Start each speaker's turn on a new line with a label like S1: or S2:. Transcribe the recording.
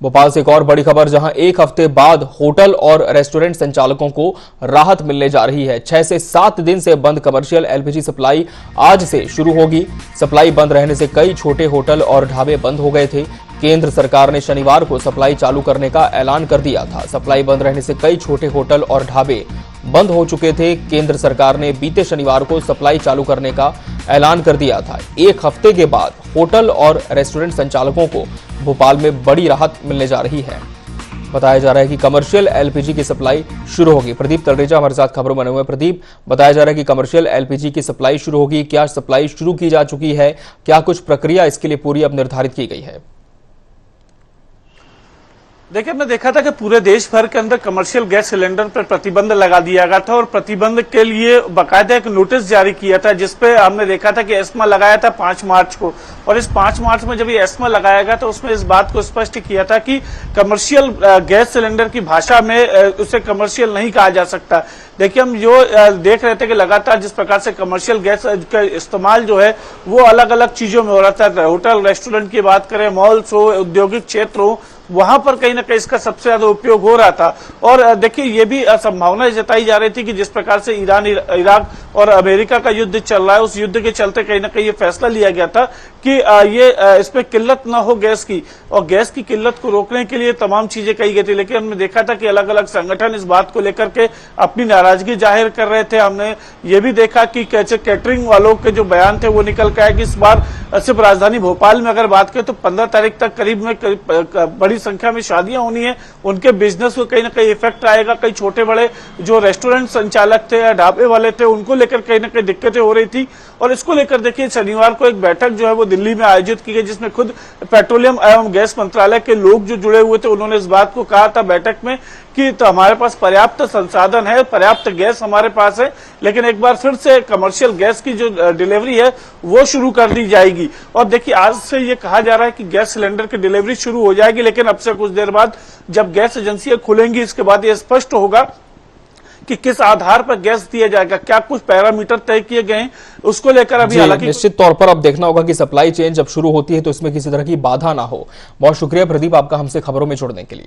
S1: भोपाल से एक और बड़ी खबर, जहां एक हफ्ते बाद होटल और रेस्टोरेंट संचालकों को राहत मिलने जा रही है। 6 से 7 दिन से बंद कमर्शियल एलपीजी सप्लाई आज से शुरू होगी। सप्लाई बंद रहने से कई छोटे होटल और ढाबे बंद हो गए थे। केंद्र सरकार ने शनिवार को सप्लाई चालू करने का ऐलान कर दिया था। सप्लाई बंद रहने से कई छोटे होटल और ढाबे बंद हो चुके थे। केंद्र सरकार ने बीते शनिवार को सप्लाई चालू करने का ऐलान कर दिया था। एक हफ्ते के बाद होटल और रेस्टोरेंट संचालकों को भोपाल में बड़ी राहत मिलने जा रही है। बताया जा रहा है कि कमर्शियल एलपीजी की सप्लाई शुरू होगी। प्रदीप तलरेजा हमारे साथ खबरों में बने हुए। प्रदीप, बताया जा रहा है कि कमर्शियल एलपीजी की सप्लाई शुरू होगी। क्या सप्लाई शुरू की जा चुकी है? क्या कुछ प्रक्रिया इसके लिए पूरी अब निर्धारित की गई है?
S2: देखिए, हमने देखा था कि पूरे देश भर के अंदर कमर्शियल गैस सिलेंडर पर प्रतिबंध लगा दिया गया था और प्रतिबंध के लिए बाकायदा एक नोटिस जारी किया था, जिसपे हमने देखा था कि एस्मा लगाया था 5 मार्च को। और इस 5 मार्च में जब ये एस्मा लगाया गया तो उसमें इस बात को स्पष्ट किया था कि कमर्शियल गैस सिलेंडर की भाषा में उसे कमर्शियल नहीं कहा जा सकता। देखिए, हम जो देख रहे थे कि लगातार जिस प्रकार से कमर्शियल गैस का इस्तेमाल जो है वो अलग अलग चीजों में हो रहा था। होटल रेस्टोरेंट की बात करें, मॉल्स हो, औद्योगिक क्षेत्र हो, वहां पर कहीं ना कहीं इसका सबसे ज्यादा उपयोग हो रहा था। और देखिए, ये भी संभावना जताई जा रही थी कि जिस प्रकार से ईरान, इराक और अमेरिका का युद्ध चल रहा है, उस युद्ध के चलते कहीं ना कहीं ये फैसला लिया गया था कि ये इसमें किल्लत ना हो गैस की, और गैस की किल्लत को रोकने के लिए तमाम चीजें कही गई थी। लेकिन हमने देखा था कि अलग अलग संगठन इस बात को लेकर के अपनी नाराजगी जाहिर कर रहे थे। हमने ये भी देखा कि कैटरिंग वालों के जो बयान थे वो निकल के आए कि इस बार सिर्फ राजधानी भोपाल में अगर बात करें तो 15 तारीख तक करीब में बड़ी संख्या में शादियां होनी है। उनके बिजनेस को कहीं ना कहीं इफेक्ट आएगा। कई छोटे बड़े जो रेस्टोरेंट संचालक थे या ढाबे वाले थे, उनको लेकर कहीं ना कहीं दिक्कतें हो रही थी। और इसको लेकर देखिए, शनिवार को एक बैठक जो है वो दिल्ली में आयोजित की गई, जिसमें खुद पेट्रोलियम एवं गैस मंत्रालय के लोग जो जुड़े हुए थे, उन्होंने इस बात को कहा था बैठक में कि तो हमारे पास पर्याप्त संसाधन है, पर्याप्त गैस हमारे पास है, लेकिन एक बार फिर से कमर्शियल गैस की जो डिलीवरी है वो शुरू कर दी जाएगी। और देखिए, आज से ये कहा जा रहा है कि गैस सिलेंडर की डिलीवरी शुरू हो जाएगी, लेकिन अब से कुछ देर बाद जब गैस एजेंसियां खुलेंगी, इसके बाद ये स्पष्ट होगा कि किस आधार पर गैस दिया जाएगा। क्या कुछ पैरामीटर तय किए गए हैं, उसको लेकर अभी हालांकि
S1: निश्चित तौर पर अब देखना होगा कि सप्लाई चेन जब शुरू होती है तो इसमें किसी तरह की बाधा ना हो। बहुत शुक्रिया प्रदीप आपका हमसे खबरों में जुड़ने के लिए।